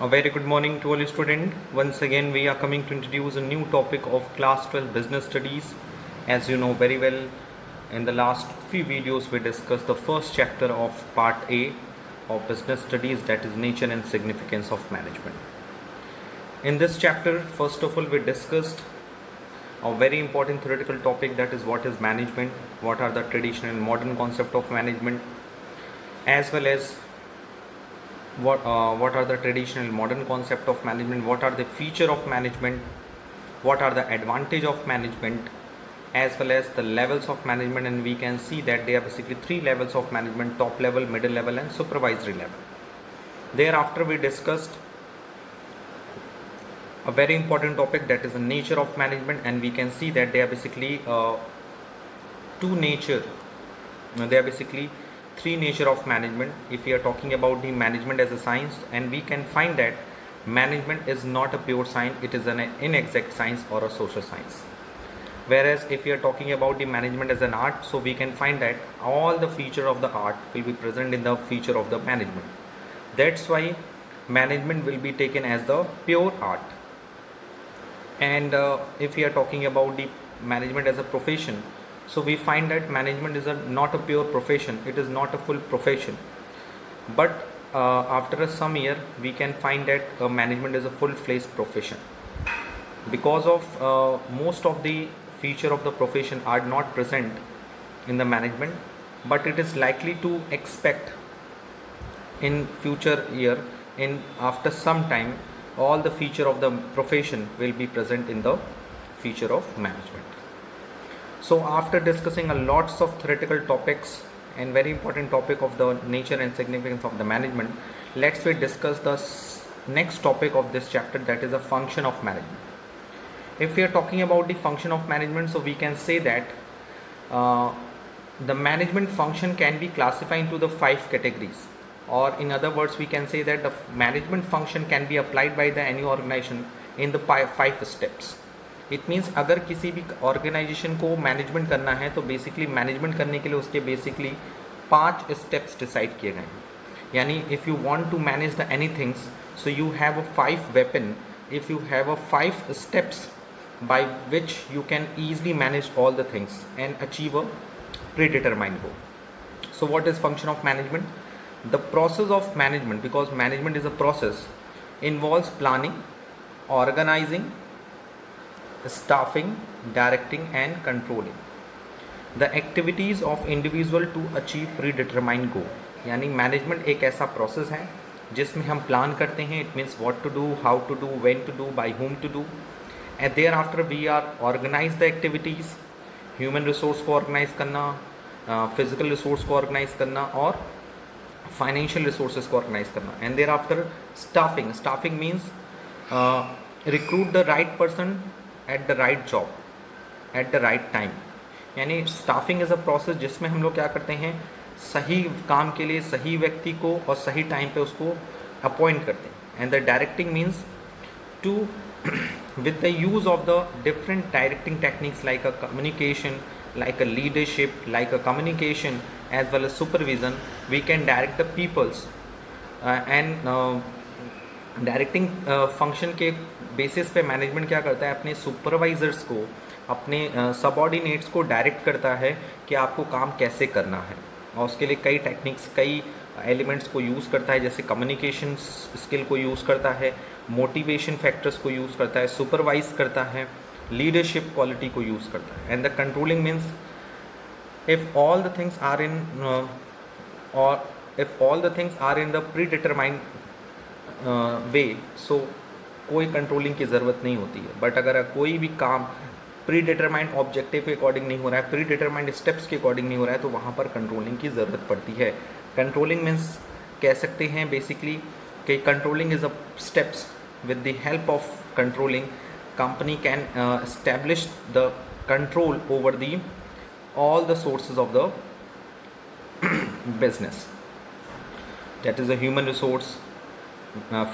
A very good morning to all students. Once again, we are coming to introduce a new topic of class 12 business studies. As you know very well, in the last few videos, we discussed the first chapter of part A of business studies, that is nature and significance of management. In this chapter, first of all, we discussed a very important theoretical topic, that is what is management, what are the traditional and modern concept of management, as well as what are the traditional modern concept of management, what are the feature of management, what are the advantage of management, as well as the levels of management. And we can see that there are basically three levels of management: top level, middle level and supervisory level. Thereafter we discussed a very important topic, that is the nature of management, and we can see that they are basically three nature of management. If we are talking about the management as a science, and we can find that management is not a pure science, it is an inexact science or a social science. Whereas if we are talking about the management as an art, so we can find that all the feature of the art will be present in the feature of the management. That's why management will be taken as the pure art. And if we are talking about the management as a profession, so we find that management is not a pure profession, it is not a full profession. But after some year, we can find that management is a full-fledged profession, because of most of the feature of the profession are not present in the management, but it is likely to expect in future year, in after some time, all the feature of the profession will be present in the feature of management. So after discussing a lots of theoretical topics and very important topic of the nature and significance of the management, let's we discuss the next topic of this chapter, that is a function of management. If we are talking about the function of management, so we can say that the management function can be classified into the 5 categories, or in other words we can say that the management function can be applied by the any organization in the 5 steps. It means अगर किसी भी organisation को management करना है तो basically management करने के लिए उसके बेसिकली 5 स्टेप्स डिसाइड किए गए हैं. यानी if you want to manage the any things, so you have a 5 weapon, if you have a 5 steps by which you can easily manage all the things and achieve a predetermined goal. So what is function of management? The process of management, because management is a process, involves planning, organizing, staffing, directing and controlling the activities of individual to achieve predetermined goal. यानी management एक ऐसा process है जिसमें हम plan करते हैं, it means what to do, how to do, when to do, by whom to do, and thereafter we are organize the activities, human resource को organize करना, physical resource को organize करना और financial resources को organize करना, and thereafter staffing means recruit the right person at the right job at the right time. यानी staffing is a process जिसमें हम लोग क्या करते हैं, सही काम के लिए सही व्यक्ति को और सही टाइम पे उसको अपॉइंट करते हैं. and the directing means to with the use of the different directing techniques like a communication, like a leadership, like a communication, as well as supervision, we can direct the peoples and directing function के basis पे management क्या करता है, अपने supervisors को, अपने subordinates को direct करता है कि आपको काम कैसे करना है, और उसके लिए कई टेक्निक्स, कई एलिमेंट्स को यूज़ करता है, जैसे कम्युनिकेशन स्किल को यूज़ करता है, मोटिवेशन फैक्टर्स को यूज़ करता है, सुपरवाइज करता है, लीडरशिप क्वालिटी को यूज़ करता है. And the controlling means if all the things are in the predetermined way, so कोई कंट्रोलिंग की ज़रूरत नहीं होती है. बट अगर कोई भी काम प्री डिटरमाइंड ऑब्जेक्टिव के अकॉर्डिंग नहीं हो रहा है, प्री डिटरमाइंड स्टेप्स के अकॉर्डिंग नहीं हो रहा है, तो वहाँ पर कंट्रोलिंग की ज़रूरत पड़ती है. कंट्रोलिंग मीन्स कह सकते हैं बेसिकली कि controlling is a steps, with the help of controlling company can establish the control over the all the sources of the business, that is the human resource,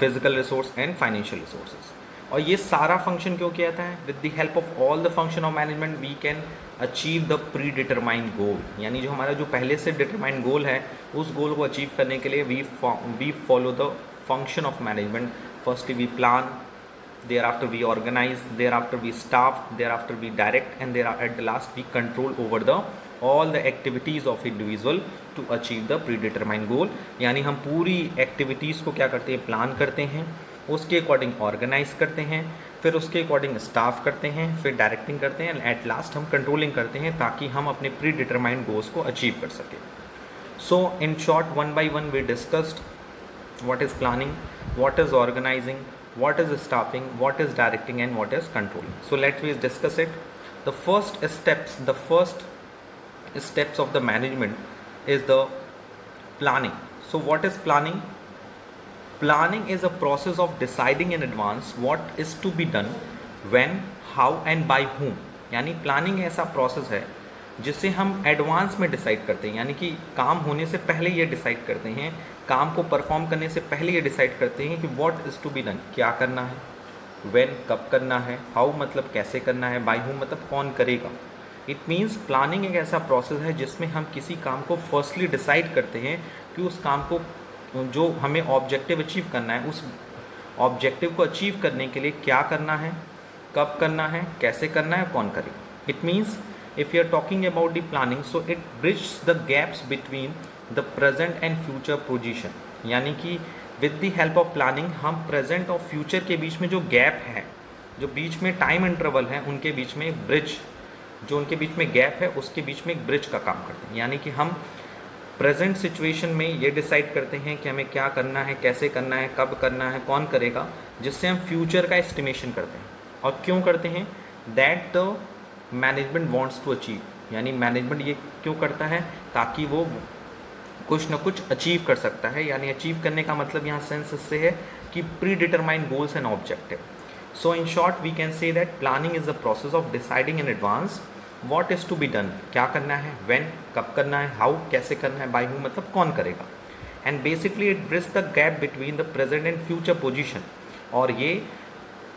physical resource and financial resources. और ये सारा function क्यों किया जाता है, with the help of all the function of management we can achieve the predetermined goal. यानी जो हमारा जो पहले से डिटरमाइंड गोल है, उस गोल को अचीव करने के लिए we follow the function of management. Firstly we plan, thereafter we organize, thereafter we staff, thereafter we direct, and there at the last we control over the all the activities of individual to achieve the predetermined goal. यानी हम पूरी activities को क्या करते हैं, plan करते हैं, उसके अकॉर्डिंग ऑर्गेनाइज करते हैं, फिर उसके अकॉर्डिंग स्टाफ करते हैं, फिर डायरेक्टिंग करते हैं, एट लास्ट हम कंट्रोलिंग करते हैं ताकि हम अपने प्री डिटरमाइंड गोल्स को अचीव कर सकें. So in short, one by one we discussed what is planning, what is organizing, what is staffing, what is directing, and what is controlling. So let's discuss it. The first steps of the management is the planning. So what is planning? Planning is a process of deciding in advance what is to be done, when, how and by whom. यानी planning ऐसा process है जिसे हम advance में decide करते हैं, यानी कि काम होने से पहले ये डिसाइड करते हैं, काम को परफॉर्म करने से पहले ये डिसाइड करते हैं कि what is to be done, क्या करना है, व्हेन कब करना है, हाउ मतलब कैसे करना है, बाय हूम मतलब कौन करेगा. इट मीन्स प्लानिंग एक ऐसा प्रोसेस है जिसमें हम किसी काम को फर्स्टली डिसाइड करते हैं कि उस काम को जो हमें ऑब्जेक्टिव अचीव करना है, उस ऑब्जेक्टिव को अचीव करने के लिए क्या करना है, कब करना है, कैसे करना है, कौन करेगा. It means if you are talking about the planning, so it bridges the gaps between the present and future position. यानी कि with the help of planning हम present और future के बीच में जो gap है, जो बीच में time interval है, उनके बीच में एक bridge, जो उनके बीच में gap है उसके बीच में एक bridge का काम करते हैं. यानी कि हम present situation में ये decide करते हैं कि हमें क्या करना है, कैसे करना है, कब करना है, कौन करेगा, जिससे हम future का estimation करते हैं. और क्यों करते हैं? That the management wants to achieve. यानी मैनेजमेंट ये क्यों करता है? ताकि वो कुछ ना कुछ अचीव कर सकता है. यानी अचीव करने का मतलब यहाँ सेंस इससे है कि predetermined goals and objective. So in short we can say that planning is the process of deciding in advance what is to be done, क्या करना है, व्हेन कब करना है, हाउ कैसे करना है, बाय हूम मतलब कौन करेगा. And basically it bridge the gap between the present and future position. और ये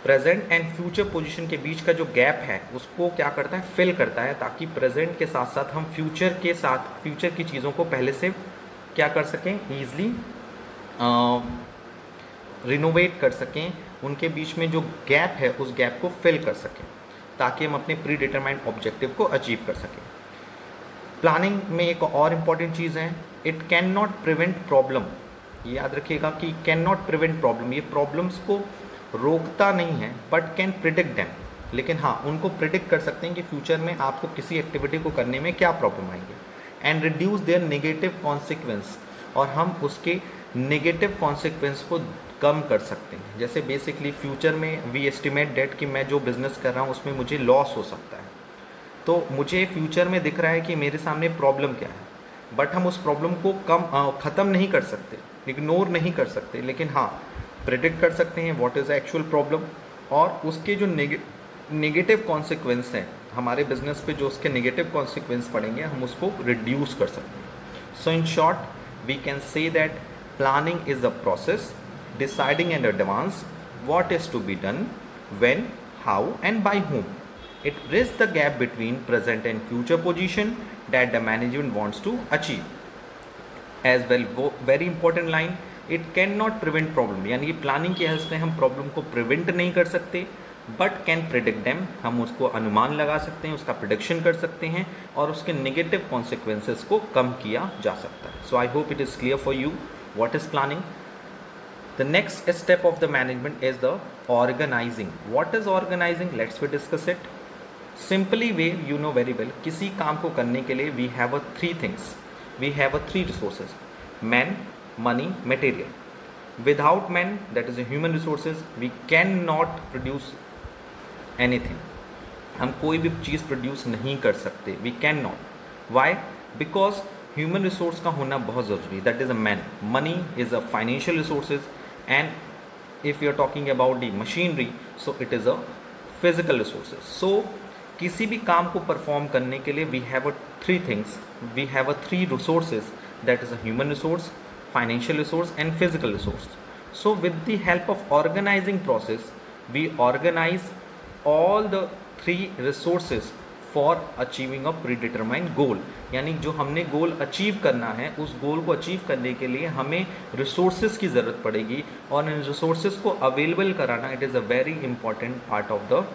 प्रेजेंट एंड फ्यूचर पोजीशन के बीच का जो गैप है उसको क्या करता है, फिल करता है, ताकि प्रेजेंट के साथ साथ हम फ्यूचर की चीज़ों को पहले से क्या कर सकें, ईज़िली रिनोवेट कर सकें, उनके बीच में जो गैप है उस गैप को फिल कर सकें ताकि हम अपने प्री डिटरमाइंड ऑब्जेक्टिव को अचीव कर सकें. प्लानिंग में एक और इम्पॉर्टेंट चीज़ है, it can not prevent problem. ये याद रखिएगा कि कैन नॉट प्रिवेंट प्रॉब्लम, ये प्रॉब्लम्स को रोकता नहीं है, बट कैन प्रिडिक्ट दैम. लेकिन हाँ, उनको प्रिडिक्ट कर सकते हैं कि फ्यूचर में आपको किसी एक्टिविटी को करने में क्या प्रॉब्लम आएंगे. And reduce there negative consequence, और हम उसके नेगेटिव कॉन्सिक्वेंस को कम कर सकते हैं. जैसे बेसिकली फ्यूचर में वी एस्टिमेट डेट कि मैं जो बिज़नेस कर रहा हूँ उसमें मुझे लॉस हो सकता है, तो मुझे फ्यूचर में दिख रहा है कि मेरे सामने प्रॉब्लम क्या है, बट हम उस प्रॉब्लम को ख़त्म नहीं कर सकते, इग्नोर नहीं कर सकते, लेकिन हाँ प्रेडिक्ट कर सकते हैं व्हाट इज़ एक्चुअल प्रॉब्लम, और उसके जो नेगेटिव कॉन्सिक्वेंस हैं हमारे बिजनेस पे, जो उसके नेगेटिव कॉन्सिक्वेंस पड़ेंगे, हम उसको रिड्यूस कर सकते हैं. So in short we can say that planning is the process deciding in advance what is to be done, when, how and by whom. It bridges the gap between present and future position that the management wants to achieve. As well, very important line, it cannot prevent problem. यानी कि planning की help से हम problem को prevent नहीं कर सकते, but can predict them. हम उसको अनुमान लगा सकते हैं, उसका प्रिडिक्शन कर सकते हैं, और उसके नेगेटिव कॉन्सिक्वेंसेस को कम किया जा सकता है. So I hope it is clear for you what is planning. The next step of the management is the organizing. What is organizing? Let's discuss it. Simply way, you know very well, किसी काम को करने के लिए we have a three things. We have a three resources: man, money, material. Without man, that is a human resources, we cannot produce anything. हम कोई भी चीज़ produce नहीं कर सकते. We cannot. Why? Because human resource का होना बहुत ज़रूरी. That is a man. Money is a financial resources, and if you are talking about the machinery, so it is a physical resources. So किसी भी काम को परफॉर्म करने के लिए we have a three things, we have a three resources, that is a human resource, financial resource and physical resource. So with the help of organising process we organise all the three resources for achieving a predetermined goal, यानी जो हमने goal achieve करना है उस गोल को achieve करने के लिए हमें रिसोर्सेज की ज़रूरत पड़ेगी और इन रिसोर्सेज को अवेलेबल कराना it is a very important part of the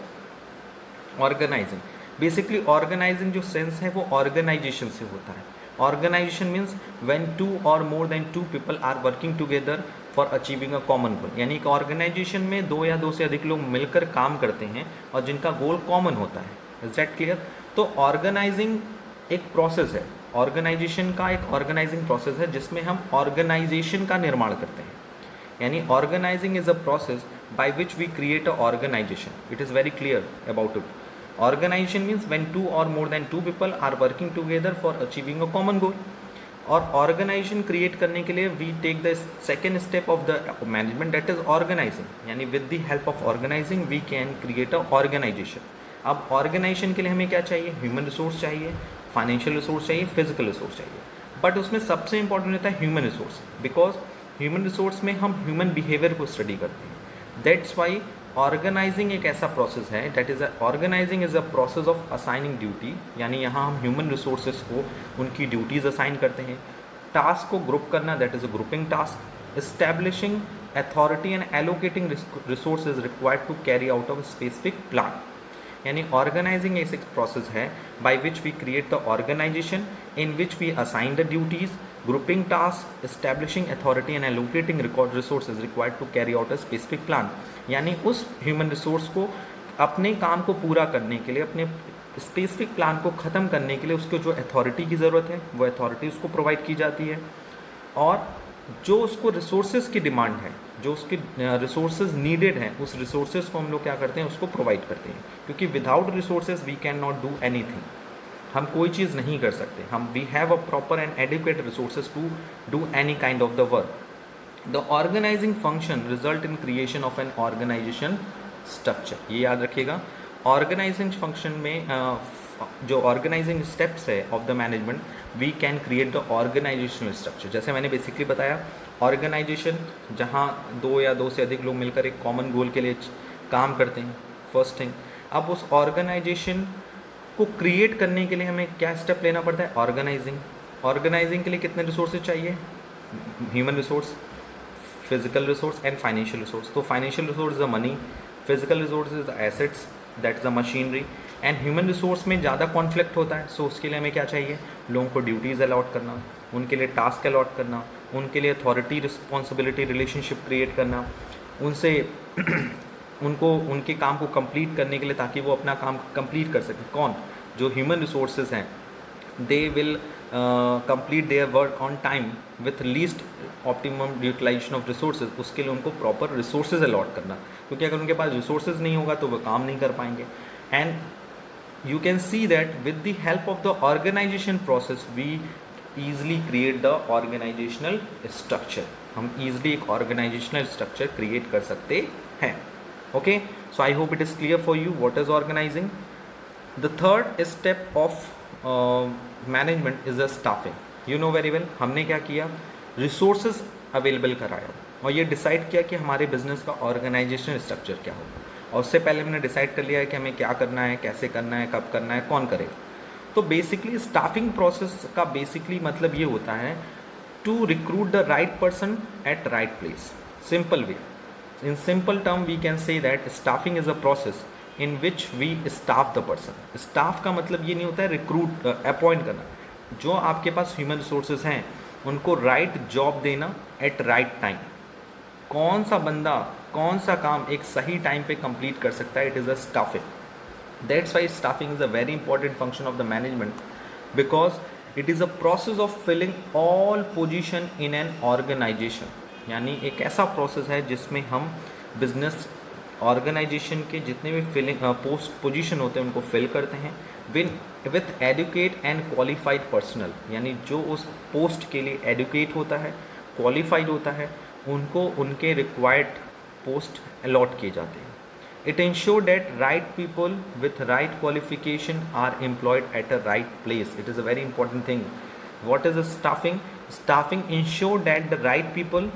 organising. Basically organising जो सेंस है वो ऑर्गेनाइजेशन से होता है। ऑर्गेनाइजेशन मीन्स व्हेन 2 और more than 2 people are working together for achieving a common goal, यानी एक ऑर्गेनाइजेशन में 2 या 2 से अधिक लोग मिलकर काम करते हैं और जिनका गोल कॉमन होता है। Is that clear? तो ऑर्गेनाइजिंग एक प्रोसेस है, ऑर्गेनाइजेशन का एक ऑर्गेनाइजिंग प्रोसेस है जिसमें हम ऑर्गेनाइजेशन का निर्माण करते हैं। यानी organising is a process by which we create a organisation. It is very clear about it. Organisation means when 2 और more than 2 people are working together for achieving a common goal. और organisation create करने के लिए we take the second step of the management, that is organising. यानी with the help of organising we can create a organisation. अब organisation के लिए हमें क्या चाहिए? ह्यूमन रिसोर्स चाहिए, फाइनेंशियल रिसोर्स चाहिए, फिजिकल रिसोर्स चाहिए। बट उसमें सबसे इंपॉर्टेंट होता है human resource, because human resource में हम ह्यूमन बिहेवियर को स्टडी करते हैं। दैट्स वाई ऑर्गेनाइजिंग एक ऐसा प्रोसेस है, that is organising is a process of assigning duty, यानी यहाँ हम ह्यूमन रिसोर्सेज को उनकी ड्यूटीज असाइन करते हैं। टास्क को ग्रुप करना, that is a grouping task. Establishing authority and allocating resources required to carry out of specific plan, यानी ऑर्गेनाइजिंग एक प्रोसेस है by which we create the organisation in which we assign the duties, grouping task, establishing authority and allocating resources required to carry out a specific plan. यानी उस human resource को अपने काम को पूरा करने के लिए, अपने स्पेसिफिक प्लान को ख़त्म करने के लिए उसको जो अथॉरिटी की ज़रूरत है वो अथॉरिटी उसको प्रोवाइड की जाती है, और जो उसको रिसोर्सेज की डिमांड है, जो उसकी रिसोर्सेज नीडेड हैं, उस रिसोर्सेज को हम लोग क्या करते हैं, उसको प्रोवाइड करते हैं। क्योंकि without resources we can not do anything, हम कोई चीज़ नहीं कर सकते। हम we have a proper and adequate resources to do any kind of the work. The organising function result in creation of an organisation structure. ये याद रखिएगा, ऑर्गेनाइजिंग फंक्शन में जो ऑर्गेनाइजिंग स्टेप्स है of the management, we can create the organisational structure. जैसे मैंने basically बताया, organisation जहाँ 2 या 2 से अधिक लोग मिलकर एक कॉमन गोल के लिए काम करते हैं, फर्स्ट थिंग। अब उस ऑर्गेनाइजेशन को क्रिएट करने के लिए हमें क्या स्टेप लेना पड़ता है? ऑर्गेनाइजिंग। ऑर्गेनाइजिंग के लिए कितने रिसोर्सेज चाहिए? Human resource, physical resource and financial resource. तो financial resource is the money, physical resource is the assets, that is the machinery, and human resource में ज़्यादा कॉन्फ्लिक्ट होता है। सो उसके लिए हमें क्या चाहिए? लोगों को ड्यूटीज़ अलॉट करना, उनके लिए टास्क अलॉट करना, उनके लिए अथॉरिटी रिस्पॉन्सिबिलिटी रिलेशनशिप क्रिएट करना, उनसे उनको उनके काम को कंप्लीट करने के लिए, ताकि वो अपना काम कंप्लीट कर सकें। कौन? जो ह्यूमन रिसोर्सेज हैं, they will complete their work on time with least optimum utilisation of resources. उसके लिए उनको प्रॉपर रिसोर्सेज अलॉट करना, क्योंकि अगर उनके पास रिसोर्सेज नहीं होगा तो वो काम नहीं कर पाएंगे। And you can see that with the help of the organization process we easily create the organizational structure। हम easily एक organizational structure create कर सकते हैं। Okay, so I hope it is clear for you what is organizing। The third step of management is the staffing। You know very well, हमने क्या किया? resources available कराया और ये decide किया कि हमारे business का organizational structure क्या होगा, और उससे पहले हमने डिसाइड कर लिया है कि हमें क्या करना है, कैसे करना है, कब करना है, कौन करेगा। तो बेसिकली स्टाफिंग प्रोसेस का बेसिकली मतलब ये होता है to recruit the right person at right place. Simple way, in simple term we can say that staffing is a process in which we staff the person. Staff का मतलब ये नहीं होता है रिक्रूट अपॉइंट करना, जो आपके पास ह्यूमन रिसोर्सेज हैं उनको राइट जॉब देना एट राइट टाइम। कौन सा बंदा कौन सा काम एक सही टाइम पे कंप्लीट कर सकता है, it is a staffing. That's why staffing is a very important function of the management, because it is a process of filling all position in an organisation. यानी एक ऐसा प्रोसेस है जिसमें हम बिजनेस ऑर्गेनाइजेशन के जितने भी फिलिंग पोस्ट पोजीशन होते हैं उनको फिल करते हैं with educate and qualified personnel. यानी जो उस पोस्ट के लिए एडुकेट होता है, क्वालिफाइड होता है, उनको उनके रिक्वायर्ड पोस्ट अलॉट किए जाते हैं। It ensure that right people with right qualification are employed at a right place. It is a very important thing. What is staffing? Staffing ensure that the right people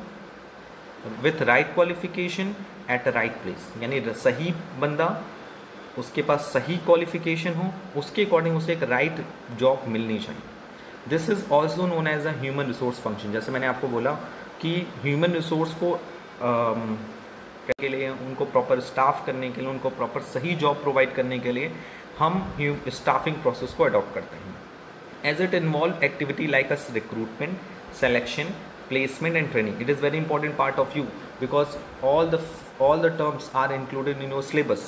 with right qualification at a right place, यानी सही बंदा उसके पास सही qualification हो, उसके according उसे एक right job मिलनी चाहिए। This is also known as a human resource function. जैसे मैंने आपको बोला कि ह्यूमन रिसोर्स को के लिए, उनको प्रॉपर स्टाफ करने के लिए, उनको प्रॉपर सही जॉब प्रोवाइड करने के लिए हम स्टाफिंग प्रोसेस को अडॉप्ट करते हैं। As it involve activity like as recruitment, selection, placement and training. It is very important part of you because all the terms are included in your syllabus।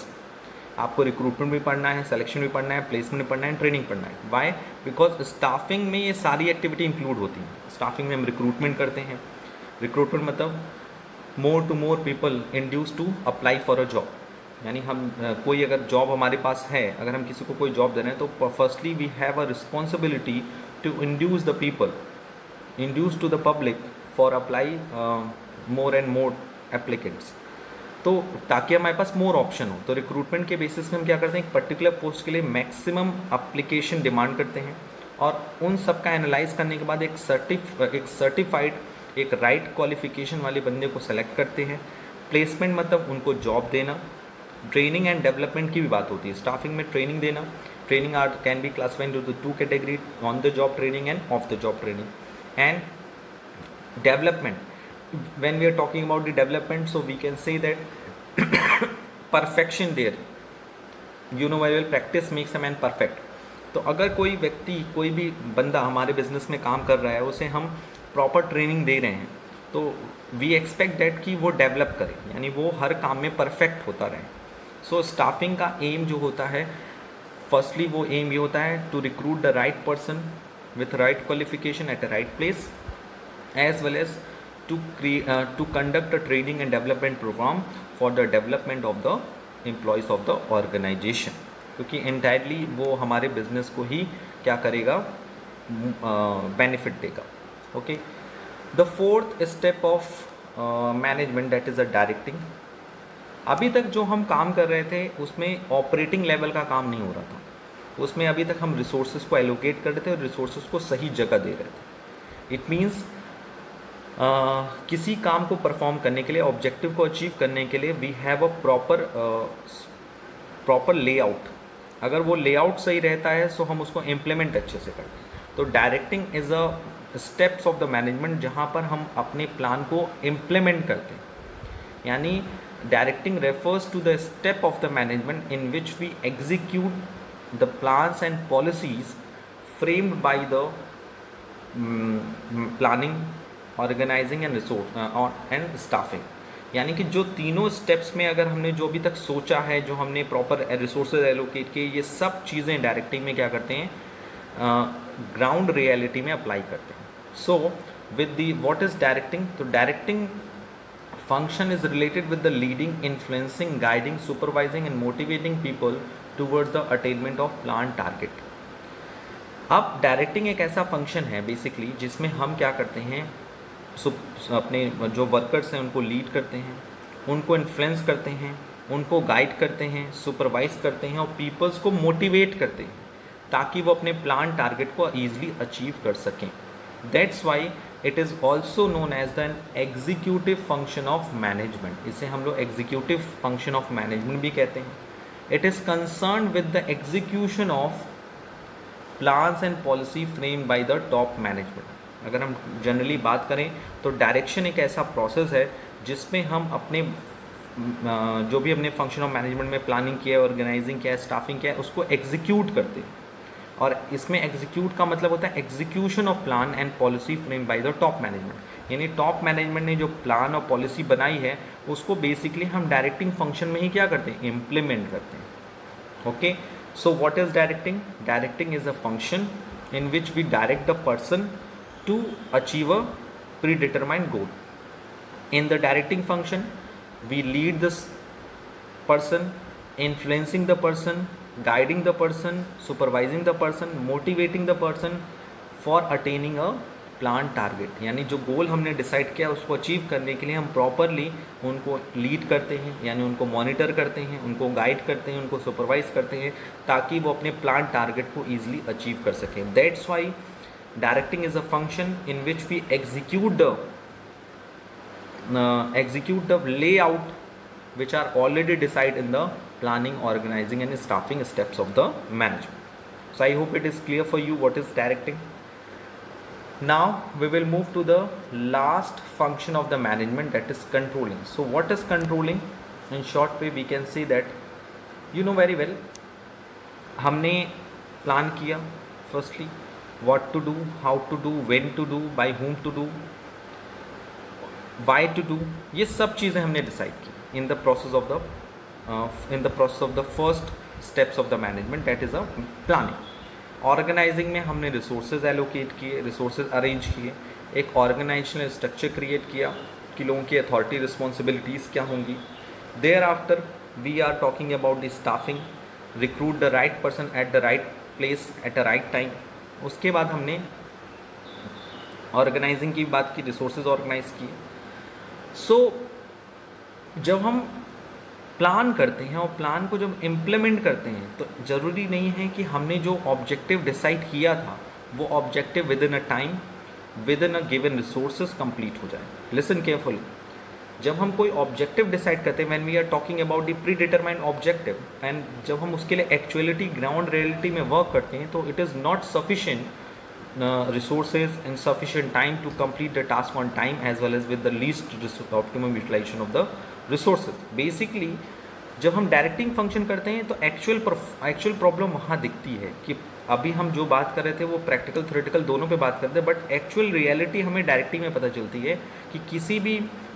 आपको recruitment भी पढ़ना है, selection भी पढ़ना है, प्लेसमेंट भी पढ़ना है, ट्रेनिंग पढ़ना है। वाई? बिकॉज स्टाफिंग में ये सारी एक्टिविटी इंक्लूड होती हैं। स्टाफिंग में हम रिक्रूटमेंट करते हैं। रिक्रूटमेंट मतलब more to more people induce to apply for a job. यानी हम कोई अगर जॉब हमारे पास है, अगर हम किसी को कोई जॉब दे रहे हैं तो firstly we have a responsibility to induce the people, induce to the public for apply more and more applicants, तो ताकि हमारे पास मोर ऑप्शन हो। तो रिक्रूटमेंट के बेसिस में हम क्या करते हैं, एक पर्टिकुलर पोस्ट के लिए मैक्सिमम एप्लीकेशन डिमांड करते हैं और उन सब का एनालाइज करने के बाद एक सर्टिफाइड, एक राइट क्वालिफिकेशन वाले बंदे को सेलेक्ट करते हैं। प्लेसमेंट मतलब उनको जॉब देना। ट्रेनिंग एंड डेवलपमेंट की भी बात होती है। स्टाफिंग में ट्रेनिंग देना। Training are can be classified into two category, on the job training and off the job training. And development, when we are talking about the development, so we can say that perfection there, you know very well, practice makes a man perfect। तो अगर कोई व्यक्ति, कोई भी बंदा हमारे business में काम कर रहा है, उसे हम प्रॉपर ट्रेनिंग दे रहे हैं, तो वी एक्सपेक्ट दैट कि वो डेवलप करे, यानी वो हर काम में परफेक्ट होता रहे। सो स्टाफिंग का एम जो होता है, फर्स्टली वो एम ये होता है to recruit the right person with right qualification at a right place, as well as to conduct a training and development program for the development of the employees of the organization, क्योंकि entirely वो हमारे business को ही क्या करेगा, benefit देगा। Okay, the fourth step of management that is a directing. अभी तक जो हम काम कर रहे थे उसमें ऑपरेटिंग लेवल का काम नहीं हो रहा था, उसमें अभी तक हम रिसोर्सेज को एलोकेट कर रहे थे और रिसोर्सेज को सही जगह दे रहे थे। इट मीन्स किसी काम को परफॉर्म करने के लिए, ऑब्जेक्टिव को अचीव करने के लिए we have a proper layout. अगर वो लेआउट सही रहता है तो हम उसको इम्प्लीमेंट अच्छे से करते हैं। तो directing is a steps of the management, जहाँ पर हम अपने प्लान को इम्प्लीमेंट करते हैं। यानी directing refers to the step of the management in which we execute the plans and policies framed by the planning, organising and resource and staffing. यानी कि जो तीनों स्टेप्स में अगर हमने जो अभी तक सोचा है, जो हमने प्रॉपर रिसोर्सेज एलोकेट किए, ये सब चीज़ें डायरेक्टिंग में क्या करते हैं, ग्राउंड रियलिटी में अप्लाई करते हैं। So with the what is directing, तो directing function is related with the leading, influencing, guiding, supervising and motivating people towards the attainment of plan target. अब डायरेक्टिंग एक ऐसा फंक्शन है बेसिकली जिसमें हम क्या करते हैं, अपने जो वर्कर्स हैं उनको लीड करते हैं, उनको इन्फ्लुएंस करते हैं, उनको गाइड करते हैं, सुपरवाइज करते हैं और पीपल्स को मोटिवेट करते हैं ताकि वो अपने प्लान टारगेट को ईजिली अचीव कर सकें। That's why it is also known as the executive function of management. इसे हम लोग एग्जीक्यूटिव फंक्शन ऑफ मैनेजमेंट भी कहते हैं। It is concern with the execution of plans and policy frame by the top management. अगर हम generally बात करें तो डायरेक्शन एक ऐसा प्रोसेस है जिसमें हम अपने जो भी हमने फंक्शन ऑफ मैनेजमेंट में प्लानिंग किया है, ऑर्गेनाइजिंग किया है, स्टाफिंग किया है, उसको एग्जीक्यूट करते हैं। और इसमें एग्जीक्यूट का मतलब होता है execution of plan and policy frame by the top management. यानी टॉप मैनेजमेंट ने जो प्लान और पॉलिसी बनाई है उसको बेसिकली हम डायरेक्टिंग फंक्शन में ही क्या करते हैं, इम्प्लीमेंट करते हैं। Okay, so what is directing? Directing is a function in which we direct the person to achieve a predetermined goal. In the directing function, we lead this person, influencing the person, guiding the person, supervising the person, motivating the person for attaining a plan target. यानी जो गोल हमने decide किया उसको achieve करने के लिए हम properly उनको लीड करते हैं, यानी उनको मॉनिटर करते हैं, उनको गाइड करते हैं, उनको सुपरवाइज करते हैं ताकि वो अपने प्लान टारगेट को ईजिली अचीव कर सकें। That's Y directing is a function in which we execute the layout which are already decided in the planning, organizing and staffing steps of the management. So I hope it is clear for you what is directing. Now we will move to the last function of the management, that is controlling. So what is controlling? In short way we can say that you know very well, हमने plan किया firstly what to do, how to do, when to do, by whom to do, why to do, ये सब चीज़ें हमने decide की in the process of the first steps of the management, that is a planning. Organising में हमने resources allocate किए, resources arrange किए, एक ऑर्गेनाइजेशनल स्ट्रक्चर क्रिएट किया कि लोगों की अथॉरिटी रिस्पॉन्सिबिलिटीज़ क्या होंगी। Thereafter we are talking about the staffing, recruit the right person at the right place at the right time. उसके बाद हमने ऑर्गेनाइजिंग की बात की, रिसोर्सेज ऑर्गेनाइज किए। सो जब हम प्लान करते हैं और प्लान को जब इम्प्लीमेंट करते हैं तो ज़रूरी नहीं है कि हमने जो ऑब्जेक्टिव डिसाइड किया था वो objective with in a time, with in a given resources complete हो जाए। लिसन केयरफुली, जब हम कोई ऑब्जेक्टिव डिसाइड करते हैं, when we are talking about the predetermined objective, and जब हम उसके लिए एक्चुअलिटी ग्राउंड रियलिटी में वर्क करते हैं तो it is not sufficient resources and sufficient time to complete the task on time as well as with the least optimum utilization of the resources. Basically जब हम डायरेक्टिंग फंक्शन करते हैं तो actual problem वहाँ दिखती है कि अभी हम जो बात कर रहे थे वो प्रैक्टिकल थ्योरेटिकल दोनों पे बात करते हैं, बट एक्चुअल रियलिटी हमें डायरेक्टिंग में पता चलती है कि किसी भी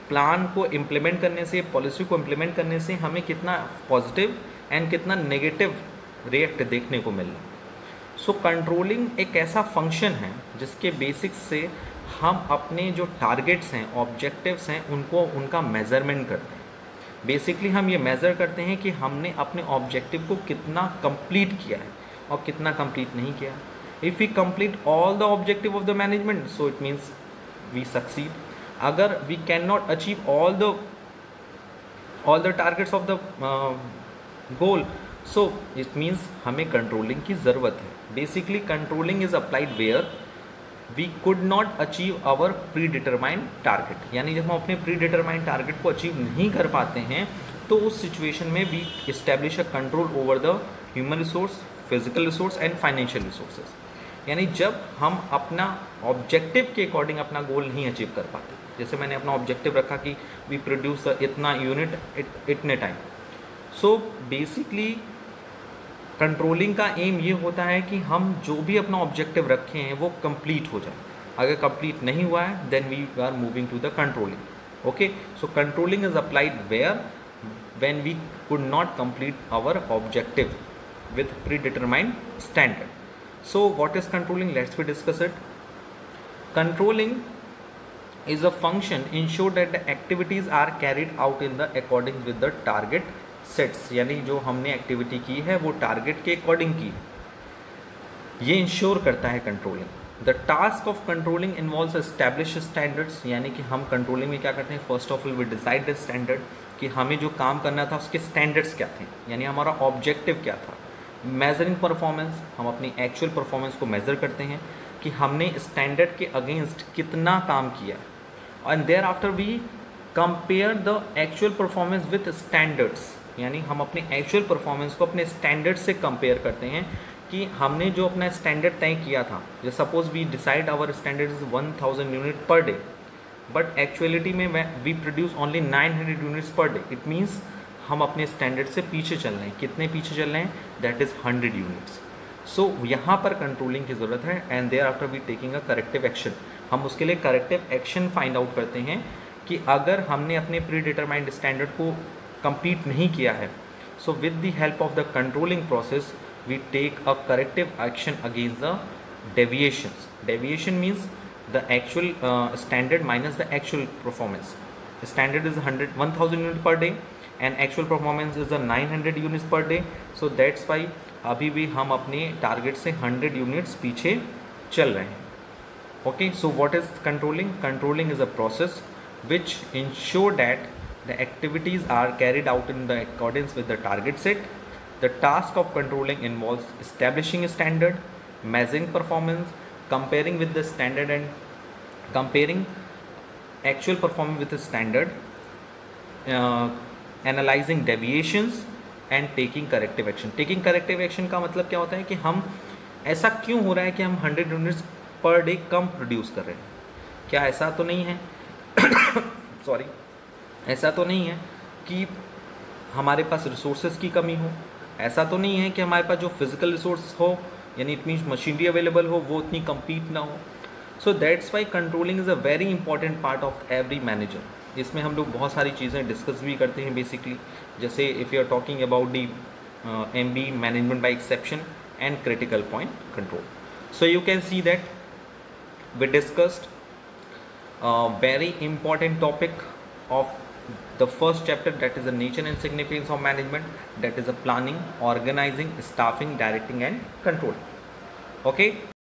प्लान को इम्प्लीमेंट करने से, पॉलिसी को इम्प्लीमेंट करने से हमें कितना पॉजिटिव एंड कितना नेगेटिव रिएक्ट देखने को मिल रहा है। सो कंट्रोलिंग एक ऐसा फंक्शन है जिसके बेसिक्स से हम अपने जो टारगेट्स हैं, ऑब्जेक्टिव्स हैं, उनका मेज़रमेंट करते हैं। बेसिकली हम ये मेज़र करते हैं कि हमने अपने ऑब्जेक्टिव को कितना कंप्लीट किया है और कितना कंप्लीट नहीं किया। If we complete all the objective of the management so it means we succeed. अगर we can not achieve all the targets of the goal, so it means हमें कंट्रोलिंग की ज़रूरत है। Basically controlling is applied where we could not achieve our predetermined target, यानी जब हम अपने predetermined target को अचीव नहीं कर पाते हैं तो उस सिचुएशन में we establish a control over the human resource, physical resource and financial resources. यानी जब हम अपना ऑब्जेक्टिव के अकॉर्डिंग अपना गोल नहीं अचीव कर पाते, जैसे मैंने अपना ऑब्जेक्टिव रखा कि वी प्रोड्यूस इतना यूनिट इतने टाइम, सो बेसिकली कंट्रोलिंग का एम ये होता है कि हम जो भी अपना ऑब्जेक्टिव रखे हैं वो कंप्लीट हो जाए। अगर कंप्लीट नहीं हुआ है then we are moving to the controlling. Okay, so controlling is applied where when we could not complete our objective with predetermined standard. So what is controlling? Let's we discuss it. Controlling is a function ensure that the activities are carried out in the according with the target sets, यानी जो हमने activity की है वो target के according की, ये ensure करता है controlling. The task of controlling involves establish standards, यानी कि हम कंट्रोलिंग में क्या करते हैं, first of all we decide the standard कि हमें जो काम करना था उसके स्टैंडर्ड्स क्या थे, यानी हमारा ऑब्जेक्टिव क्या था। मेजरिंग परफॉर्मेंस, हम अपनी एक्चुअल परफॉर्मेंस को मेज़र करते हैं कि हमने स्टैंडर्ड के अगेंस्ट कितना काम किया, and thereafter we compare the actual performance with standards, यानी हम अपने एक्चुअल परफॉर्मेंस को अपने स्टैंडर्ड से कंपेयर करते हैं कि हमने जो अपना स्टैंडर्ड तय किया था, जैसे suppose we decide our standard is 1000 unit per day, but actuality में we produce only 900 units per day. It means हम अपने स्टैंडर्ड से पीछे चल रहे हैं। कितने पीछे चल रहे हैं? That is 100 units. सो यहाँ पर कंट्रोलिंग की ज़रूरत है, and thereafter we taking a corrective action. हम उसके लिए करेक्टिव एक्शन फाइंड आउट करते हैं कि अगर हमने अपने प्री डिटरमाइंड स्टैंडर्ड को कंप्लीट नहीं किया है, so with the help of the controlling process we take a corrective action against the deviations. Deviation means the actual standard minus the actual performance. Standard is 1000 unit per day and actual performance is 900 units per day, so that's why अभी भी हम अपने target से 100 units पीछे चल रहे हैं। Okay, so what is controlling? Controlling is a process which ensure that the activities are carried out in the accordance with the target set. The task of controlling involves establishing a standard, measuring performance, comparing with the standard and comparing actual performance with the standard, analyzing deviations and taking corrective action. Taking corrective action का मतलब क्या होता है कि हम ऐसा क्यों हो रहा है कि हम 100 यूनिट्स पर डे कम प्रोड्यूस कर रहे हैं। क्या ऐसा तो नहीं है सॉरी, ऐसा तो नहीं है कि हमारे पास रिसोर्सेज की कमी हो, ऐसा तो नहीं है कि हमारे पास जो फिजिकल रिसोर्स हो यानी इट मीन्स मशीनरी अवेलेबल हो वो उतनी कम्पीट ना हो। सो that's Y controlling is a very important part of every manager. इसमें हम लोग बहुत सारी चीज़ें डिस्कस भी करते हैं बेसिकली, जैसे if you are talking about the MB management by exception and critical point control. So you can see that we discussed a very important topic of the first chapter, that is the nature and significance of management, that is the planning, organizing, staffing, directing and control. Okay.